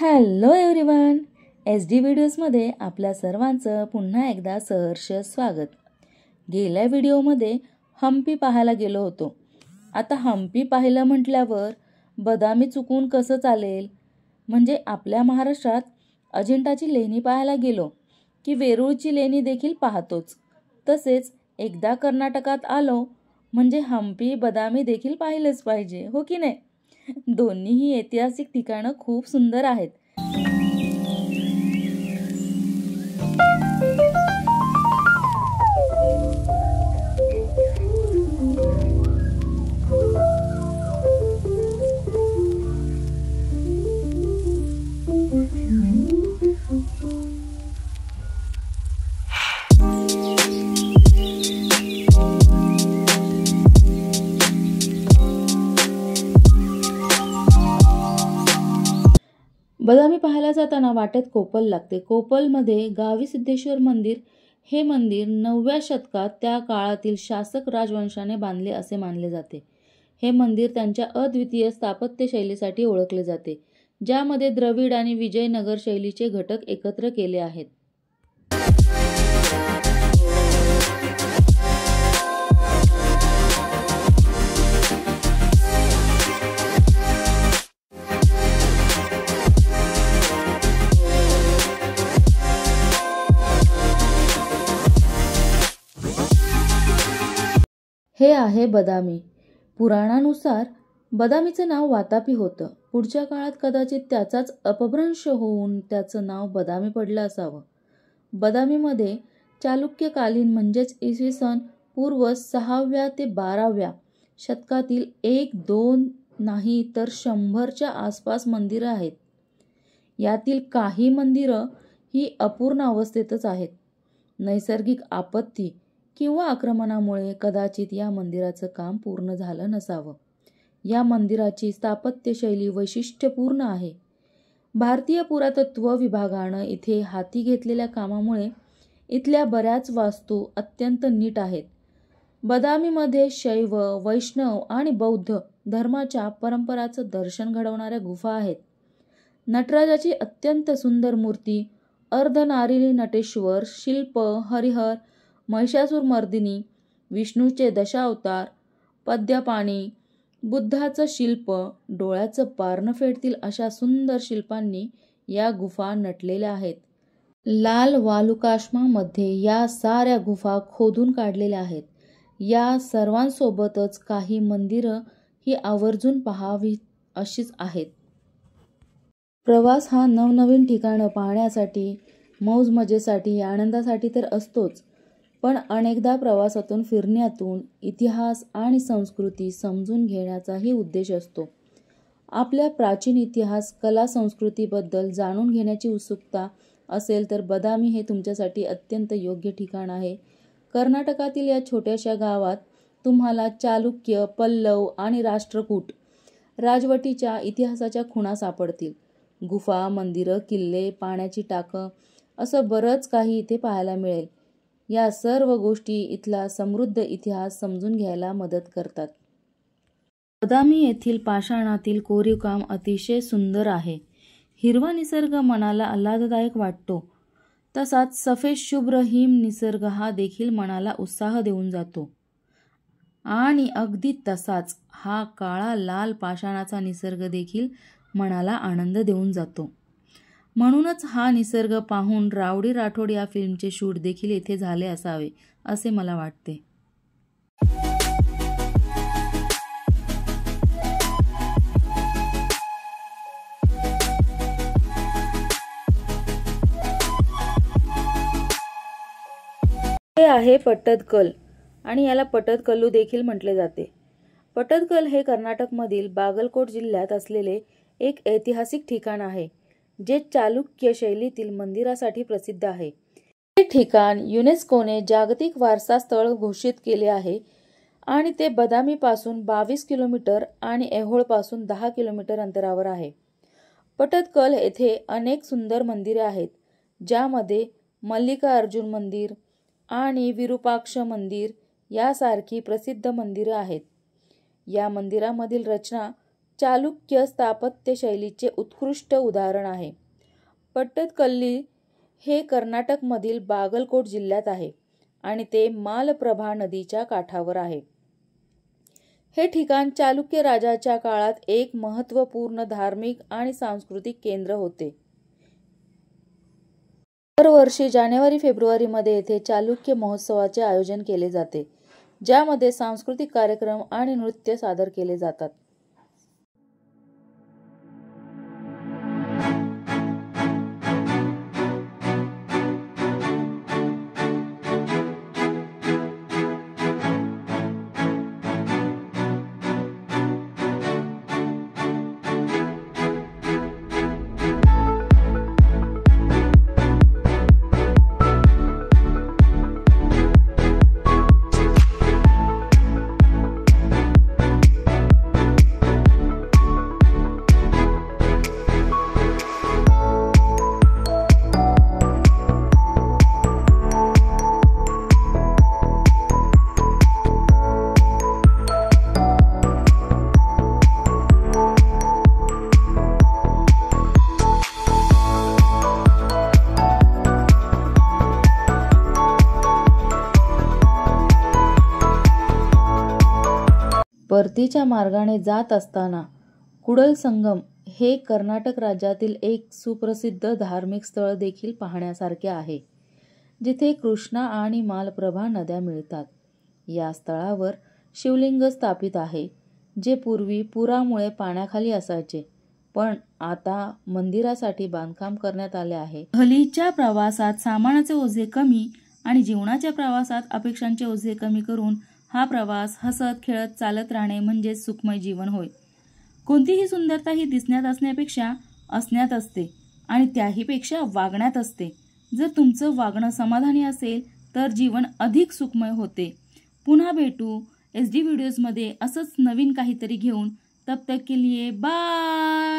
Hello everyone, SD व्हिडिओजमध्ये आपल्या सर्वांचं पुन्हा एकदा सहर्ष स्वागत. गेल्या व्हिडिओमध्ये हम्पी पाहायला गेलो होतो. आता हम्पी पाहिलं म्हटल्यावर बदामी चुकून कसं चालेल? म्हणजे आपल्या महाराष्ट्रात अजिंठाची लेणी पाहायला गेलो की वेरूळची लेणी देखील पाहतोच. तसेच एकदा कर्नाटकात आलो म्हणजे हम्पी बदामी देखील पाहिलंच पाहिजे, हो की नाही? दोन्हीही ऐतिहासिक ठिकाणं खूप सुंदर आहेत. बदामी पाहायला जाताना वाटेत कोपल लागते. कोपलमध्ये गावी सिद्धेश्वर मंदिर हे मंदिर 9व्या शतकात त्या काळातील शासक राजवंशाने बांधले असे मानले जाते. हे मंदिर त्यांच्या अद्वितीय स्थापत्य शैलीसाठी ओळखले जाते, ज्यामध्ये द्रविड आणि विजयनगर शैलीचे घटक एकत्र केले आहेत. हे आहे बदामी. पुराणानुसार बदामीचं नाव वातापी होतं. पुढच्या काळात कदाचित त्याचाच अपभ्रंश होऊन त्याचं नाव बदामी पडलं असावं. बदामीमध्ये चालुक्यकालीन म्हणजेच इसवी सन पूर्व 6व्या ते 12व्या शतकातील 1-2 नाही तर 100च्या आसपास मंदिरं आहेत. यातील काही मंदिरं ही अपूर्ण अवस्थेतच आहेत. नैसर्गिक आपत्ती किंवा आक्रमणामुळे कदाचित या मंदिराचं काम पूर्ण झालं नसावं. या मंदिराची स्थापत्यशैली वैशिष्ट्यपूर्ण आहे. भारतीय पुरातत्व विभागानं इथे हाती घेतलेल्या कामामुळे इथल्या बऱ्याच वास्तू अत्यंत नीट आहेत. बदामीमध्ये शैव, वैष्णव आणि बौद्ध धर्माच्या परंपराचं दर्शन घडवणाऱ्या गुफा आहेत. नटराजाची अत्यंत सुंदर मूर्ती, अर्धनारिणी नटेश्वर, शिल्प, हरिहर, महिषासुरमर्दिनी, विष्णूचे दशावतार, पद्यपाणी, बुद्धाचं शिल्प, डोळ्याचं पारणं फेडतील अशा सुंदर शिल्पांनी या गुफा नटलेल्या आहेत. लाल वालुकाश्मामध्ये या साऱ्या गुफा खोदून काढलेल्या आहेत. या सर्वांसोबतच काही मंदिरं ही आवर्जून पाहावीत अशीच आहेत. प्रवास हा नवनवीन ठिकाणं पाहण्यासाठी, मौजमजेसाठी, आनंदासाठी तर असतोच, पण अनेकदा प्रवासातून, फिरण्यातून इतिहास आणि संस्कृती समजून घेण्याचाही उद्देश असतो. आपल्या प्राचीन इतिहास, कला, संस्कृतीबद्दल जाणून घेण्याची उत्सुकता असेल तर बदामी हे तुमच्यासाठी अत्यंत योग्य ठिकाण आहे. कर्नाटकातील या छोट्याशा गावात तुम्हाला चालुक्य, पल्लव आणि राष्ट्रकूट राजवटीच्या इतिहासाच्या खुणा सापडतील. गुफा, मंदिरं, किल्ले, पाण्याची टाकं असं बरंच काही इथे पाहायला मिळेल. या सर्व गोष्टी इथला समृद्ध इतिहास समजून घ्यायला मदत करतात. बदामी येथील पाषाणातील कोरीवकाम अतिशय सुंदर आहे. हिरवा निसर्ग मनाला आल्हाददायक वाटतो. तसाच सफेद शुभ्र हिम निसर्ग हा देखील मनाला उत्साह देऊन जातो. आणि अगदी तसाच हा काळा लाल पाषाणाचा निसर्ग देखील मनाला आनंद देऊन जातो. म्हणूनच हा निसर्ग पाहून रावडी राठोड या फिल्मचे शूट देखील येथे झाले असावे असे मला वाटते. हे आहे पट्टदकल आणि याला पट्टदकल्लू देखील म्हटले जाते. पट्टदकल हे कर्नाटकमधील बागलकोट जिल्ह्यात असलेले एक ऐतिहासिक ठिकाण आहे, जे चालुक्य शैलीतील मंदिरासाठी प्रसिद्ध आहे. हे ठिकाण युनेस्कोने जागतिक वारसा स्थळ घोषित केले आहे आणि ते बदामीपासून 22 किलोमीटर आणि ऐहोळपासून 10 किलोमीटर अंतरावर आहे. पट्टदकल येथे अनेक सुंदर मंदिरे आहेत, ज्यामध्ये मल्लिकार्जुन मंदिर आणि विरूपाक्ष मंदिर यासारखी प्रसिद्ध मंदिरं आहेत. या मंदिरामधील रचना चालुक्य स्थापत्य शैलीचे उत्कृष्ट उदाहरण आहे. पट्टदकल्ली हे कर्नाटकमधील बागलकोट जिल्ह्यात आहे आणि ते मालप्रभा नदीच्या काठावर आहे. हे ठिकाण चालुक्य राजाच्या काळात एक महत्त्वपूर्ण धार्मिक आणि सांस्कृतिक केंद्र होते. दरवर्षी जानेवारी-फेब्रुवारी मध्ये येथे चालुक्य महोत्सवाचे आयोजन केले जाते, ज्यामध्ये सांस्कृतिक कार्यक्रम आणि नृत्य सादर केले जातात. परतीच्या मार्गाने जात असताना कुडल संगम हे कर्नाटक राज्यातील एक सुप्रसिद्ध धार्मिक स्थळ देखील पाहण्यासारखे आहे, जिथे कृष्णा आणि मालप्रभा नद्या मिळतात. या स्थळावर शिवलिंग स्थापित आहे, जे पूर्वी पुरामुळे पाण्याखाली असायचे, पण आता मंदिरासाठी बांधकाम करण्यात आले आहे. सहलीच्या प्रवासात सामानाचे ओझे कमी आणि जीवनाच्या प्रवासात अपेक्षांचे ओझे कमी करून हा प्रवास हसत खेळत चालत राहणे म्हणजे सुखमय जीवन होय. कोणतीही सुंदरता ही दिसण्यात असण्यापेक्षा असण्यात असते आणि त्याहीपेक्षा वागण्यात असते. जर तुमचं वागणं समाधानी असेल तर जीवन अधिक सुखमय होते. पुन्हा भेटू SD व्हिडिओजमध्ये असंच नवीन काहीतरी घेऊन. तब तक के लिए बाय.